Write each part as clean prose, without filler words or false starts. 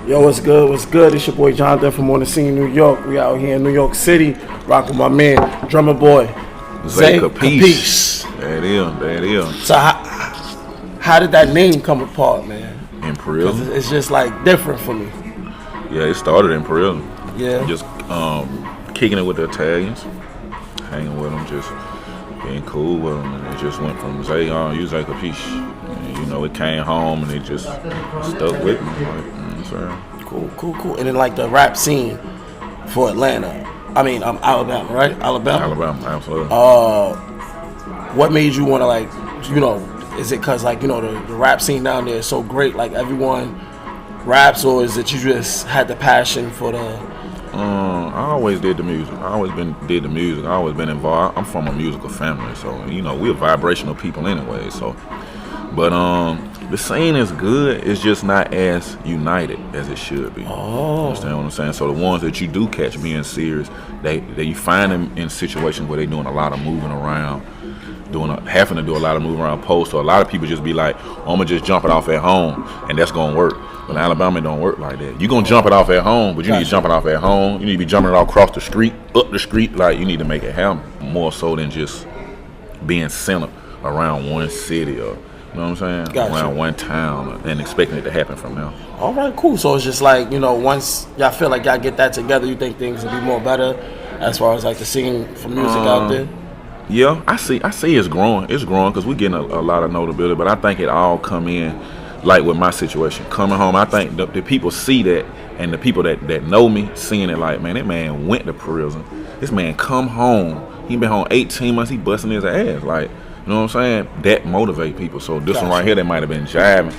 Yo, what's good? What's good? It's your boy Jonathan from OnTheSceneNY, New York. We out here in New York City, rocking with my man, Drumma Boy Xay Capisce. There it is. So how did that name come apart, man? In prison. It's just like different for me. Yeah, it started in prison. Yeah. Just kicking it with the Italians, hanging with them, just being cool with them, and it just went from Xay on, you Xay Capisce. And, you know, it came home and it just stuck with me. Cool. And then like the rap scene for Atlanta. I mean, Alabama, right? Alabama, absolutely. What made you want to, like, you know, is it because, like, you know, the rap scene down there is so great, like everyone raps, or is it you just had the passion for the... I always did the music. I always been involved. I'm from a musical family, so, you know, we're vibrational people anyway, so. But the scene is good. It's just not as united as it should be. Oh. Understand what I'm saying? So the ones that you do catch being serious, they you find them in situations where they're doing a lot of moving around, having to do a lot of moving around posts. So a lot of people just be like, oh, I'm gonna just jump it off at home, and that's gonna work. But in Alabama, it don't work like that. You gonna jump it off at home, but you need to jump it off at home. You need to be jumping it all across the street, up the street. Like, you need to make it happen more so than just being centered around one city or, you know what I'm saying? Around one town and expecting it to happen from there. All right, cool. So it's just like, you know, once y'all feel like y'all get that together, you think things will be more better as far as like the scene for music out there? Yeah, I see it's growing. It's growing because we're getting a lot of notability, but I think it all come in like with my situation. Coming home, I think the people see that, and the people that know me seeing it like, man, that man went to prison. This man come home. He been home 18 months. He busting his ass. Like, you know what I'm saying? That motivate people. So this one right here, that might have been jiving,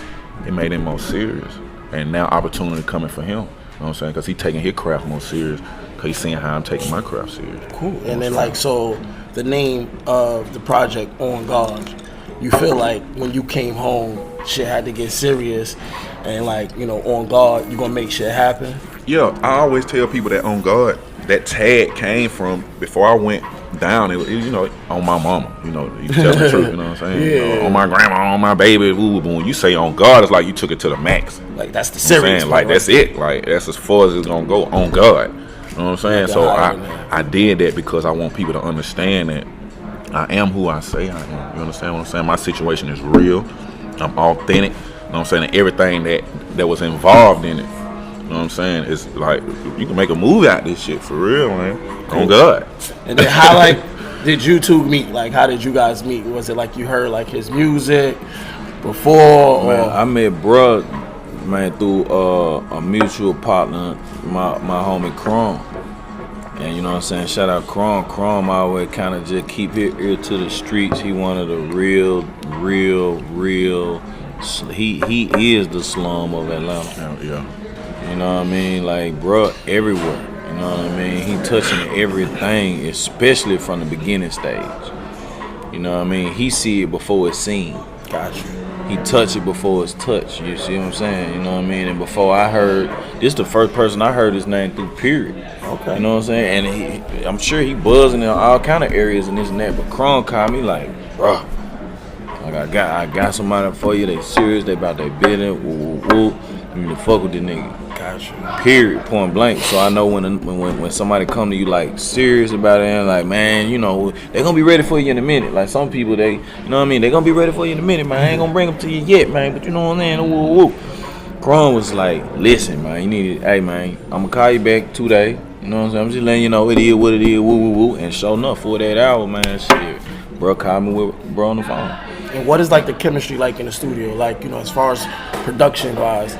it made him more serious. And now opportunity coming for him. You know what I'm saying? Because he taking his craft more serious. Because he's seeing how I'm taking my craft serious. Cool. And then like, so the name of the project, On God, you feel like when you came home, shit had to get serious, and like, you know, on God, you gonna make shit happen? Yeah, I always tell people that on God, that tag came from before I went down. It you know, on my mama. You know, you tell the truth. You know what I'm saying? Yeah. You know, on my grandma, on my baby. Ooh, when you say on God, it's like you took it to the max. Like that's the serious. Like that's it. Like that's as far as it's gonna go. On God. You know what I'm saying? So I did that because I want people to understand that I am who I say I am. You understand what I'm saying? My situation is real. I'm authentic. You know what I'm saying? And everything that was involved in it. You know what I'm saying? It's like, you can make a movie out of this shit for real, man. On God. And then how, like, did you two meet? Like, how did you guys meet? Was it like you heard like his music before? Man, I met bruh, man, through a mutual partner, my homie Chrome. And you know what I'm saying? Shout out Chrome. Chrome always kind of just keep his ear to the streets. He one of the real. He is the slum of Atlanta. Yeah. You know what I mean? Like, bruh, everywhere. You know what I mean? He touching everything, especially from the beginning stage. You know what I mean? He see it before it's seen. Gotcha. He touch it before it's touched. You see what I'm saying? You know what I mean? And before I heard, this the first person I heard his name through, period. Okay. You know what I'm saying? And I'm sure he buzzing in all kind of areas and this and that. But Cron called me like, bruh, like I got somebody for you. They serious. They about their business. Woo. I mean, to fuck with this nigga. Gotcha. Period. Point blank. So I know when somebody come to you like serious about it and like, man, you know, they gonna be ready for you in a minute. Like some people, they, you know what I mean? They gonna be ready for you in a minute, man. I ain't gonna bring them to you yet, man. But you know what I'm saying? Woo. Cron was like, listen, man, you need it. Hey, man, I'm gonna call you back 2 days. You know what I'm saying? I'm just letting you know it is what it is. Woo. And sure enough, 48 hours, man, shit. Bro called me with bro on the phone. And what is like the chemistry like in the studio? Like, you know, as far as production wise,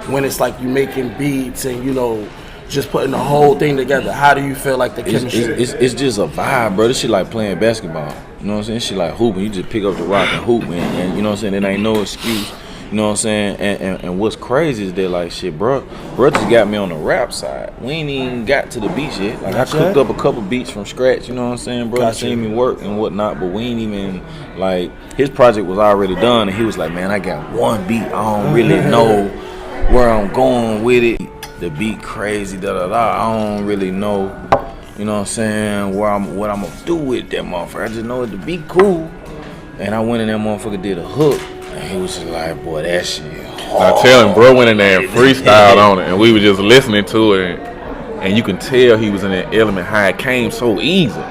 when it's like you making beats and, you know, just putting the whole thing together, how do you feel like the chemistry? It's just a vibe, bro. This shit like playing basketball. You know what I'm saying? Shit like hooping. You just pick up the rock and hoop, man. And you know what I'm saying? There ain't no excuse. You know what I'm saying? And what's crazy is that, like, shit, bro just got me on the rap side. We ain't even got to the beats yet. Like, I cooked up a couple beats from scratch, you know what I'm saying? Bro seen me work and whatnot, but we ain't even, like, his project was already done, and he was like, man, I got one beat. I don't really know where I'm going with it. The beat crazy, I don't really know, you know what I'm saying, what I'm gonna do with that motherfucker. I just know it, the beat cool. And I went in that motherfucker, did a hook. he was just like, boy, that shit. I tell him, bro went in there and freestyled on it, and we were just listening to it, and you can tell he was in that element how it came so easy.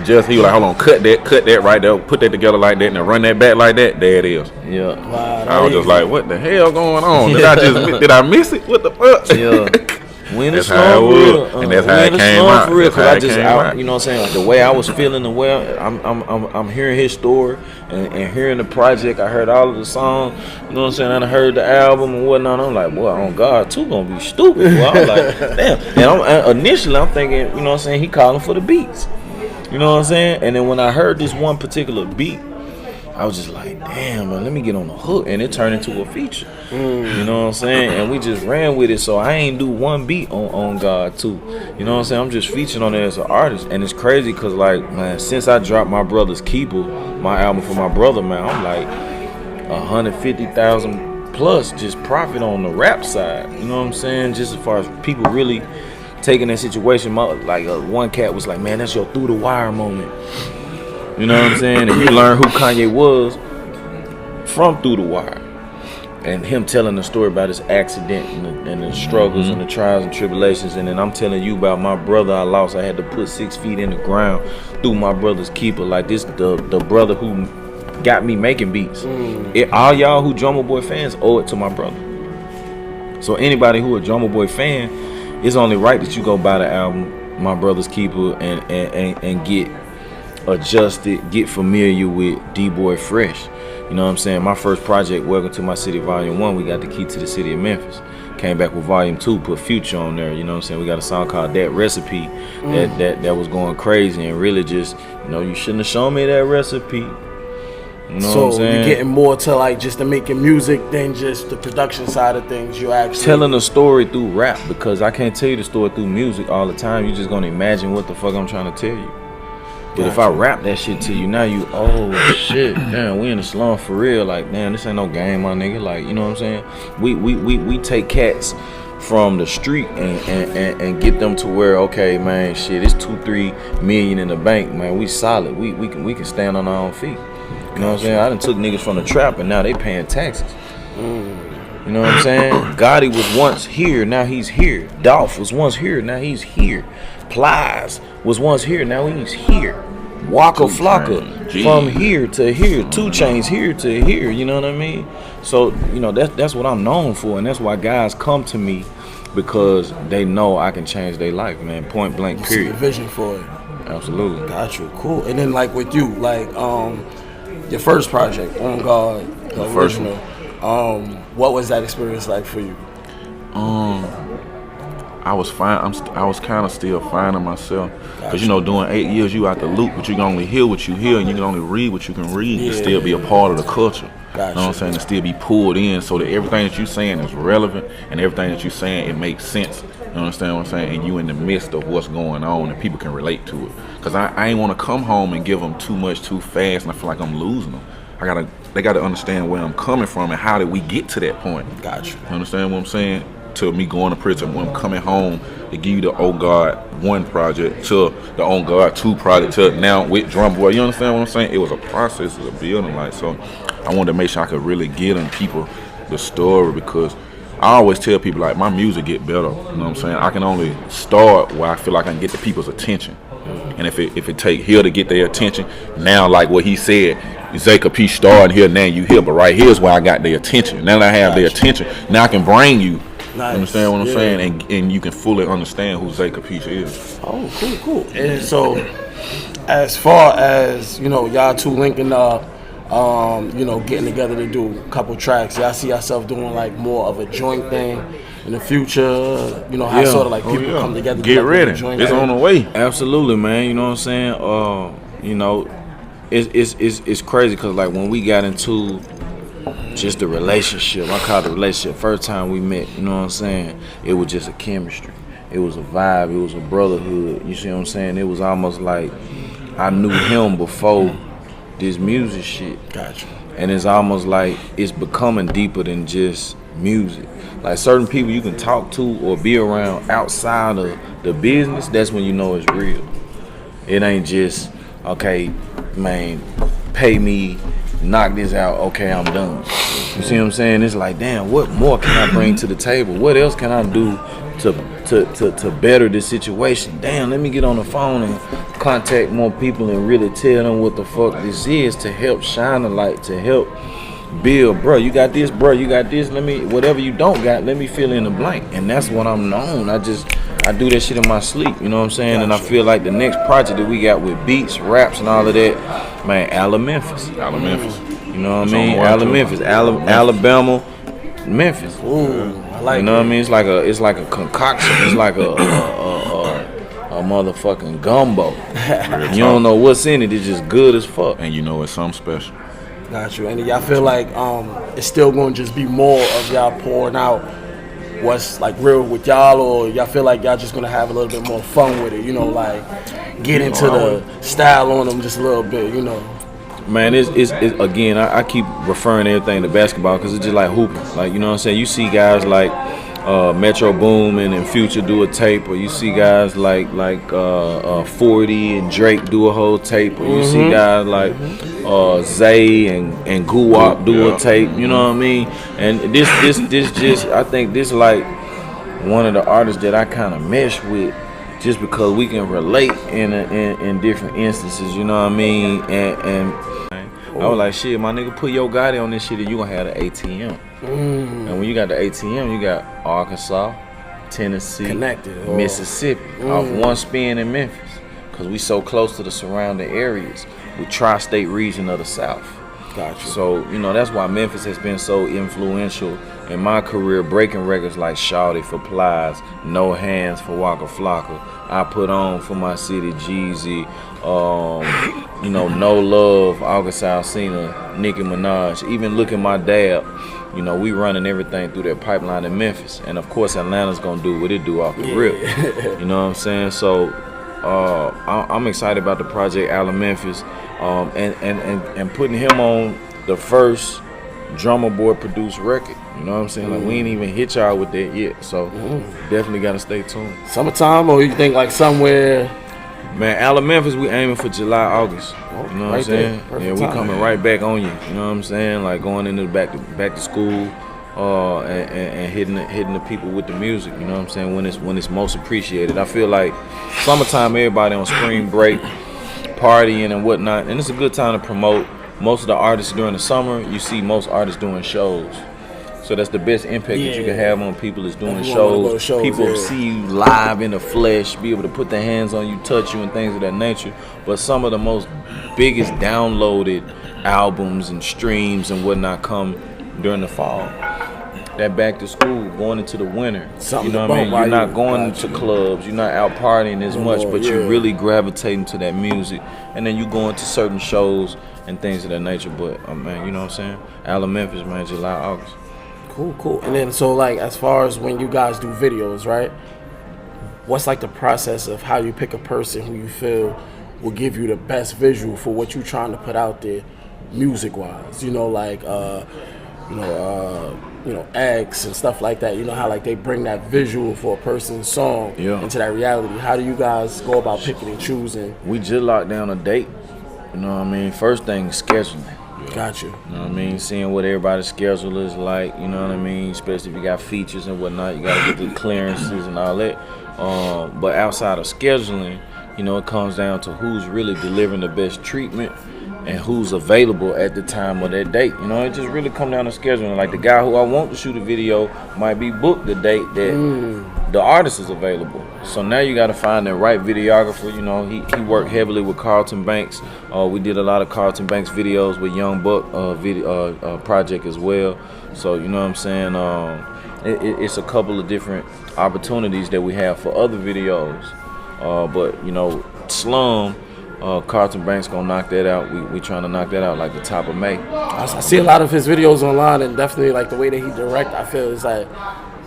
Just he was like, hold on, cut that right there, put that together like that, and then run that back like that. There it is. Yeah. Wow, I was just like, what the hell going on? Did I miss it? What the fuck? Yeah. When That's it's how it for real, was, and that's how it came out. For real, That's how it cause came I out. you know what I'm saying, like the way I was feeling, the way I'm hearing his story and hearing the project. I heard all of the songs, you know what I'm saying. And I heard the album and whatnot. I'm like, boy, on God, too gonna be stupid. Boy. I'm like, damn. And initially I'm thinking, you know what I'm saying, he calling for the beats, you know what I'm saying. And then when I heard this one particular beat, I was just like, damn, man, let me get on the hook. And it turned into a feature. You know what I'm saying? And we just ran with it. So I ain't do one beat on God, too. You know what I'm saying? I'm just featuring on it as an artist. And it's crazy because, like, man, since I dropped my brother's Keeper, my album for my brother, man, I'm like 150,000 plus just profit on the rap side. You know what I'm saying? Just as far as people really taking that situation. Like one cat was like, man, that's your through the wire moment. You know what I'm saying? And you learn who Kanye was from Through the Wire. And him telling the story about his accident and the struggles and the trials and tribulations. And then I'm telling you about my brother I lost. I had to put 6 feet in the ground through my brother's keeper. Like this, the brother who got me making beats. All y'all who Drumma Boy fans owe it to my brother. So anybody who a Drumma Boy fan, it's only right that you go buy the album, My Brother's Keeper, and get adjusted, get familiar with D-Boy Fresh. You know what I'm saying? My first project, Welcome to My City Volume 1, we got the key to the city of Memphis. Came back with Volume 2, put Future on there. You know what I'm saying? We got a song called That Recipe that was going crazy and really just, you know, you shouldn't have shown me that recipe. You know what I'm saying? You're getting more to like just the making music than just the production side of things. You're actually telling a story through rap, because I can't tell you the story through music all the time. You're just gonna imagine what the fuck I'm trying to tell you. But if I rap that shit to you, now you, oh shit, damn, we in the slum for real. Like, damn, this ain't no game, my nigga. Like, you know what I'm saying? We take cats from the street and get them to where, okay, man, shit, it's 2-3 million in the bank, man. We solid. We can stand on our own feet. You know what I'm saying? I done took niggas from the trap and now they paying taxes. You know what I'm saying? Gotti was once here, now he's here. Dolph was once here, now he's here. Plies was once here, now he's here. Waka Flocka from here to here. 2 Chainz here to here. You know what I mean? So, you know, that's what I'm known for, and that's why guys come to me, because they know I can change their life, man. Point blank, period. see the vision for it. Absolutely. Got you. Cool. And then like with you, like your first project, On God, the original. What was that experience like for you? I was fine. I was kind of still finding myself, because you know, doing 8 years, you out the loop, but you can only hear what you hear, and you can only read what you can read, and still be a part of the culture. You know what I'm saying? And still be pulled in, so that everything that you're saying is relevant, and everything that you're saying, it makes sense. You understand what I'm saying? And you in the midst of what's going on, and people can relate to it. Because I ain't want to come home and give them too much too fast, and I feel like I'm losing them. They gotta understand where I'm coming from and how did we get to that point. Got you. You understand what I'm saying? To me going to prison, when I'm coming home, to give you the On God 1 project, to the On God 2 project, to now with Drumma Boy. You understand what I'm saying? It was a process, it was a building. Like, so I wanted to make sure I could really get in people the story, because I always tell people, like, my music get better. You know what I'm saying? I can only start where I feel like I can get the people's attention. And if it take here to get their attention, now like what he said, Xay Capisce starting here, now you here, but right here's where I got their attention. Now that I have their attention, now I can bring you. Nice. Understand what I'm saying? And you can fully understand who Xay Capisce is. Oh, cool. And so, as far as, you know, y'all two linking up, you know, getting together to do a couple tracks, y'all see yourself doing like more of a joint thing in the future? You know, how sort of like people come together. Get ready. It's on the way. Absolutely, man. You know what I'm saying? You know, it's crazy, because like when we got into just the relationship, I call it the relationship, first time we met, you know what I'm saying, it was just a chemistry, it was a vibe, it was a brotherhood, you see what I'm saying? It was almost like I knew him before this music shit. Gotcha. And it's almost like it's becoming deeper than just music. Like certain people you can talk to or be around outside of the business, that's when you know it's real. It ain't just, okay, man, pay me knock this out, okay, I'm done. You see what I'm saying? It's like, damn, what more can I bring to the table? What else can I do to better this situation? Damn, let me get on the phone and contact more people and really tell them what the fuck this is, to help shine a light, to help build. Bro, you got this, bro, you got this, let me, whatever you don't got, let me fill in the blank. And that's what I'm known. I do that shit in my sleep, you know what I'm saying? Gotcha. And I feel like the next project that we got with beats, raps, and all of that, man, Memphis. Out of Memphis. You know what I mean? Memphis, Alabama, Memphis. Ooh, I like. You know what I mean? It's like a concoction. It's like a motherfucking gumbo. You don't know what's in it. It's just good as fuck. And you know it's something special. Got you. And y'all feel like it's still going to just be more of y'all pouring out what's like real with y'all, or y'all feel like y'all just gonna have a little bit more fun with it, you know, like get into the style on them just a little bit, you know? Man, it's again, I keep referring everything to basketball because it's just like hooping. Like, you know what I'm saying? You see guys like Metro Boomin and Future do a tape, or you see guys like 40 and Drake do a whole tape, or you see guys like Zay and Guwap do a tape, you know what I mean? And this just, I think this like one of the artists that I kind of mesh with, just because we can relate in different instances, you know what I mean? And I was like, shit, my nigga, put your Gotti on this shit and you gonna have the ATM. And when you got the ATM, you got Arkansas, Tennessee, connected, Mississippi, off one spin in Memphis, because we so close to the surrounding areas, we tri-state region of the South. Gotcha. So, you know, that's why Memphis has been so influential in my career, breaking records like Shawty for Plies, No Hands for Waka Flocka, I Put On for My City, Jeezy, you know, No Love, August Alsina, Nicki Minaj, even Look at My Dab. You know, we running everything through that pipeline in Memphis. And of course, Atlanta's gonna do what it do off the rip. You know what I'm saying? So I'm excited about the project Alabama Memphis, and putting him on the first Drumma Boy produced record. You know what I'm saying? Like, we ain't even hit y'all with that yet. So definitely gotta stay tuned. Summertime, or you think like somewhere? Man, Alabama Memphis, we aiming for July, August. You know what I'm saying? Yeah, we coming right back on you. You know what I'm saying? Like going into back to school, and hitting the people with the music. You know what I'm saying? When it's most appreciated. I feel like summertime, everybody on spring break, partying and whatnot, and it's a good time to promote. Most of the artists during the summer, you see most artists doing shows. So that's the best impact that you can have on people, is doing shows. People see you live in the flesh, be able to put their hands on you, touch you, and things of that nature. But some of the most biggest downloaded albums and streams and whatnot come during the fall. That back to school, going into the winter. You know what I mean? You're not going to clubs, you're not out partying as much, but you're really gravitating to that music. And then you go into certain shows and things of that nature. But man, you know what I'm saying? Alabama Memphis, man, July, August. Cool. And then, so like, as far as when you guys do videos, right? What's like the process of how you pick a person who you feel will give you the best visual for what you're trying to put out there, music-wise? You know, like, acts and stuff like that. You know how like they bring that visual for a person's song into that reality. How do you guys go about picking and choosing? We just locked down a date. You know what I mean? First thing, scheduling. Got you. You know what I mean? Seeing what everybody's schedule is like, you know what I mean? Especially if you got features and whatnot, you gotta get the clearances and all that. But outside of scheduling, you know, it comes down to who's really delivering the best treatment and who's available at the time of that date. You know, it just really come down to scheduling. Like the guy who I want to shoot a video might be booked the date that the artist is available. So now you got to find the right videographer. You know, he worked heavily with Carlton Banks. We did a lot of Carlton Banks videos with Young Buck project as well. So, you know what I'm saying? It's a couple of different opportunities that we have for other videos. But, you know, Slum, Carlton Banks gonna knock that out. We trying to knock that out like the top of May. I see a lot of his videos online, and definitely like the way that he direct, I feel is like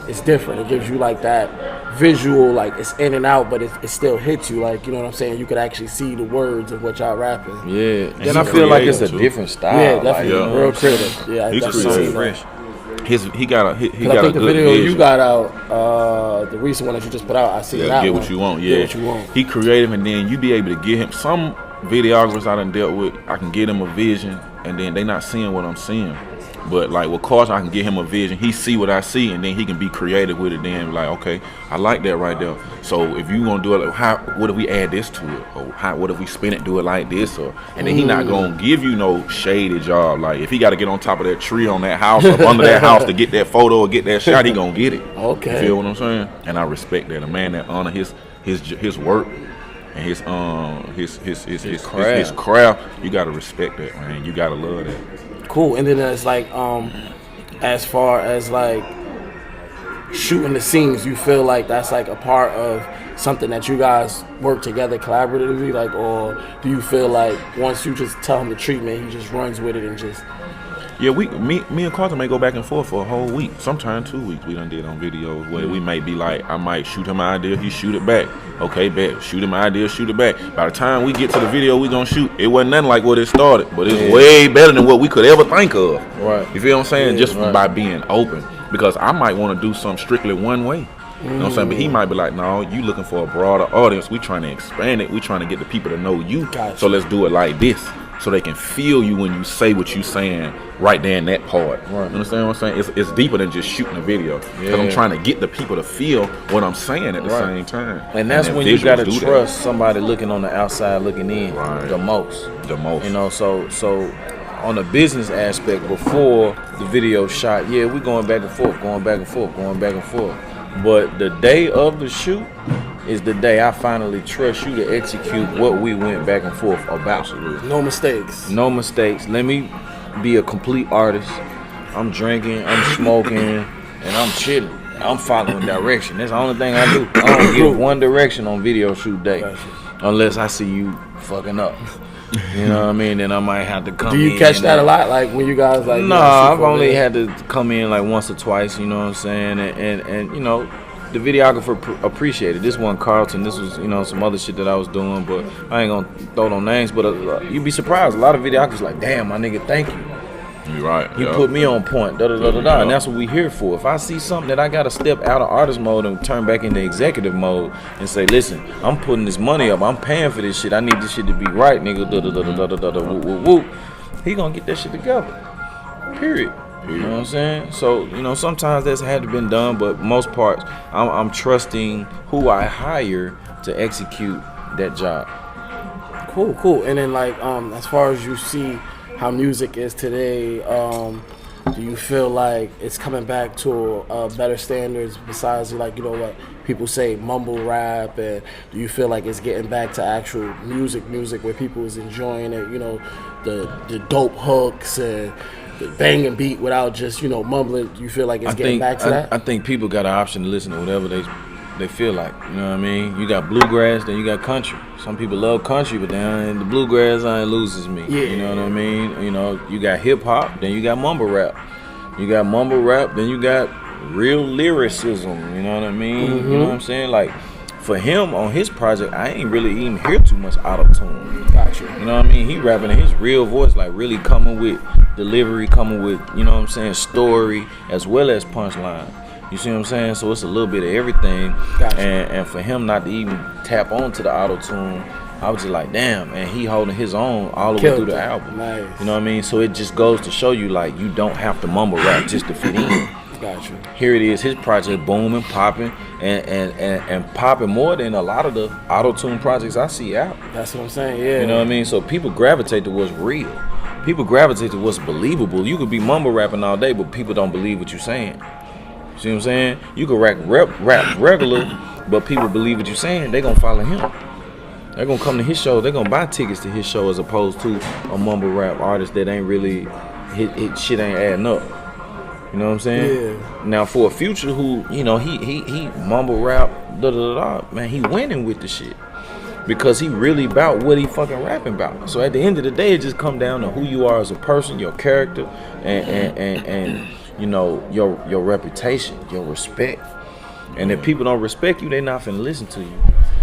it's different. It gives you like that visual, like it's in and out, but it still hits you. Like, you know what I'm saying? You could actually see the words of what y'all rapping. Yeah, and I feel like it's a different style. Yeah, definitely, like, real creative. Yeah, he's creative. Fresh. He got a I think good the video vision. you got out, the recent one that you just put out, I see that Get one. What You Want. Get What You Want. He creative, and then you be able to get him some videographers I done dealt with. I can get him a vision, and then they not seeing what I'm seeing. But like with Carson, I can get him a vision. He see what I see, and then he can be creative with it. Then like, okay, I like that right there. So if you gonna do it, like, what if we add this to it? Or what if we spin it, do it like this? Or and then he not gonna give you no shady job. Like if he got to get on top of that tree on that house or under that house to get that photo or get that shot, he gonna get it. Okay. You feel what I'm saying? And I respect that. A man that honor his work and his craft, you gotta respect that, man. You gotta love that. Cool. And then it's like, as far as like shooting the scenes, you feel like that's like a part of something that you guys work together collaboratively, like, or do you feel like once you just tell him the treatment, he just runs with it and just? Yeah, me and Carter may go back and forth for a whole week, sometimes 2 weeks. We done did on videos where we may be like, I might shoot him an idea, he shoot it back. Okay, bet. Shoot him an idea, shoot it back. By the time we get to the video we gonna shoot, it wasn't nothing like what it started, but it's way better than what we could ever think of. Right. You feel what I'm saying? Yeah, just by being open, because I might want to do something strictly one way. You know what I'm saying? But he might be like, no, you looking for a broader audience. We trying to expand it. We trying to get the people to know you. Gotcha. So let's do it like this, so they can feel you when you say what you saying right there in that part. Right. You understand what I'm saying? It's deeper than just shooting a video. Because I'm trying to get the people to feel what I'm saying at the same time. And that's when you gotta trust somebody looking on the outside looking in the most. The most. You know, so on the business aspect, before the video shot, we going back and forth. But the day of the shoot is the day I finally trust you to execute what we went back and forth about. No mistakes. No mistakes. Let me be a complete artist. I'm drinking, I'm smoking, and I'm chilling. I'm following direction. That's the only thing I do. I don't give one direction on video shoot day. Unless I see you fucking up. You know what I mean? Then I might have to come in. Do you catch that a lot? Like when you guys like? No, I've only had to come in like once or twice. You know what I'm saying? And you know, the videographer appreciated. This wasn't Carlton. This was, you know, some other shit that I was doing. But I ain't gonna throw no names. But you'd be surprised. A lot of videographers like, damn, my nigga, thank you. You're right. You put me on point. And that's what we here for. If I see something that I gotta step out of artist mode and turn back into executive mode and say, listen, I'm putting this money up. I'm paying for this shit. I need this shit to be right, nigga. Whoop. He gonna get that shit together. Period. You know what I'm saying? So, you know, sometimes that's had to been done, but most parts, I'm trusting who I hire to execute that job. Cool. And then like, as far as you see how music is today, do you feel like it's coming back to better standards besides, like, you know, what people say mumble rap, and do you feel like it's getting back to actual music where people is enjoying it, you know, the dope hooks and the banging beat without just, you know, mumbling? Do you feel like it's getting back to that? I think people got an option to listen to whatever they feel like. You know what I mean? You got bluegrass, then you got country. Some people love country, but then the bluegrass loses me. Yeah. You know what I mean? You know, you got hip hop, then you got mumble rap. You got mumble rap, then you got real lyricism. You know what I mean? You know what I'm saying? Like, for him on his project, I ain't really even hear too much auto-tune. Gotcha. You know what I mean? He rapping in his real voice, like really coming with delivery, coming with, you know what I'm saying, story as well as punchline. You see what I'm saying? So it's a little bit of everything. Gotcha. And for him not to even tap onto the auto-tune, I was just like, damn, and he holding his own all the way through the album. Nice. You know what I mean? So it just goes to show you, like, you don't have to mumble rap just to fit in. Gotcha. Here it is, his project booming, popping, and popping more than a lot of the auto-tune projects I see out. That's what I'm saying, yeah. You know what I mean? So people gravitate to what's real. People gravitate to what's believable. You could be mumble rapping all day, but people don't believe what you're saying. See what I'm saying? You can rap regular, but people believe what you're saying. They gonna follow him. They're gonna come to his show. They're gonna buy tickets to his show as opposed to a mumble rap artist that ain't really, his shit ain't adding up. You know what I'm saying? Yeah. Now for a Future who, you know, he mumble rap, man, he winning with the shit. Because he really about what he fucking rapping about. So at the end of the day, it just come down to who you are as a person, your character, and you know, your reputation, your respect. And if people don't respect you, they not finna listen to you.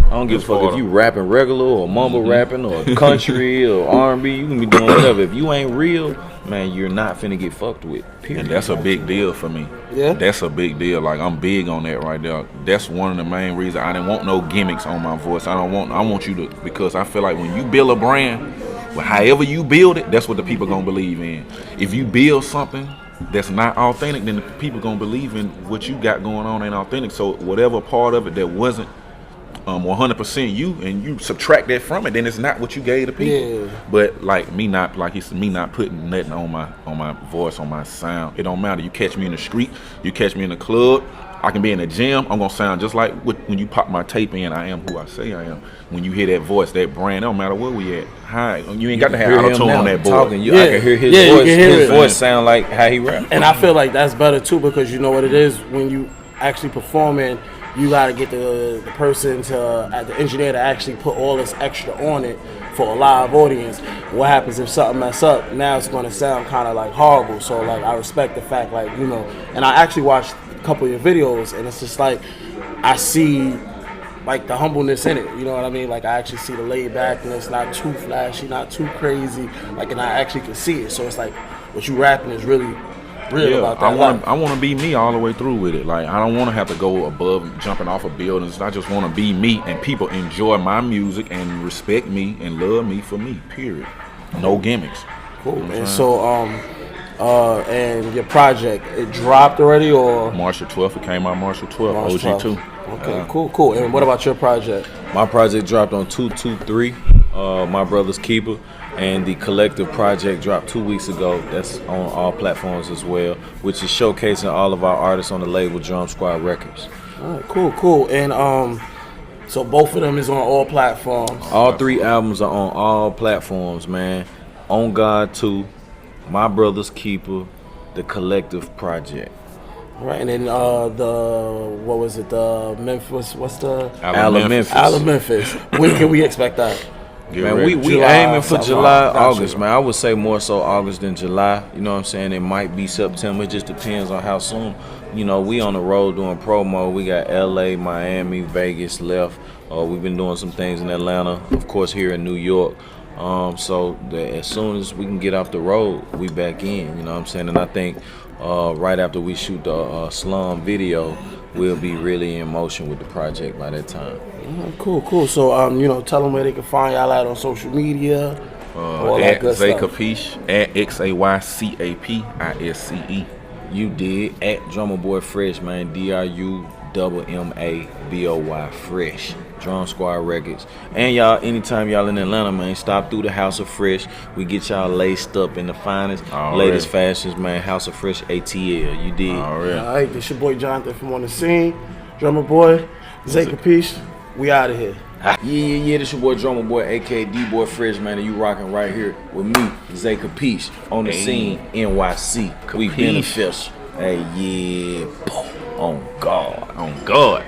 I don't give a fuck if you rapping regular or mumble rapping or country or R&B. You can be doing whatever. If you ain't real, man, you're not finna get fucked with. Period. And that's a big deal for me. Yeah. That's a big deal. Like, I'm big on that right there. That's one of the main reasons I didn't want no gimmicks on my voice. I want you to, because I feel like when you build a brand, But however you build it, that's what the people gonna believe in. If you build something that's not authentic, then the people gonna believe in what you got going on ain't authentic. So whatever part of it that wasn't 100% you, and you subtract that from it, then it's not what you gave the people. Yeah. But like me not, like he said, me not putting nothing on my voice, on my sound. It don't matter. You catch me in the street, you catch me in the club, I can be in the gym, I'm gonna sound just like when you pop my tape in. I am who I say I am. When you hear that voice, that brand, it don't matter where we at. Hi, you ain't got to have auto-tune on that board. Talking, I can hear his voice. His voice sound like how he rap. And I feel like that's better too, because you know what it is, when you actually performing, you gotta get the person to, the engineer to actually put all this extra on it for a live audience. What happens if something mess up? Now it's gonna sound kind of like horrible. So like, I respect the fact, like, you know, and I actually watched a couple of your videos, and it's just like, I see like the humbleness in it, you know what I mean? Like, I actually see the laid backness, not too flashy, not too crazy, like, and I actually can see it. So it's like, what you rapping is really real about that. I want to be me all the way through with it. Like, I don't want to have to go above jumping off of buildings. I just want to be me, and people enjoy my music and respect me and love me for me, period. No gimmicks. Cool. You know, and so and your project, it dropped already, or March 12th? It came out March 12th. OG2. Okay, cool. And what about your project? My project dropped on 223. My Brother's Keeper, and the Collective project dropped 2 weeks ago. That's on all platforms as well, which is showcasing all of our artists on the label Drum Squad Records. All right, cool. And so both of them is on all platforms. All 3 albums are on all platforms, man. On God 2, My Brother's Keeper, the Collective project. Right, and then what was it? The Memphis. What's the Alabama Memphis. When can we expect that? Man, we aiming for July, August, man. I would say more so August than July. You know what I'm saying? It might be September. It just depends on how soon. You know, we on the road doing promo. We got LA, Miami, Vegas left. We've been doing some things in Atlanta, of course, here in New York. So that as soon as we can get off the road, we back in. You know what I'm saying? And I think right after we shoot the Slum video, we'll be really in motion with the project by that time. Cool. So, you know, tell them where they can find y'all out on social media. At Xay Capisce, at XAYCAPISCE. You did. At Drumma Boy Fresh, man. DRUMMABOY Fresh. Drum Squad Records. And y'all, anytime y'all in Atlanta, man, stop through the House of Fresh. We get y'all laced up in the finest, latest fashions, man. House of Fresh ATL. You did. All right, this your boy Jonathan from On The Scene. Drumma Boy, Xay Capisce. We out of here. Yeah, this your boy Drumma Boy, aka D-Boy Fresh, man, and you rocking right here with me, Xay Capisce, On The Scene, NYC. We beneficial. Hey, yeah. On God.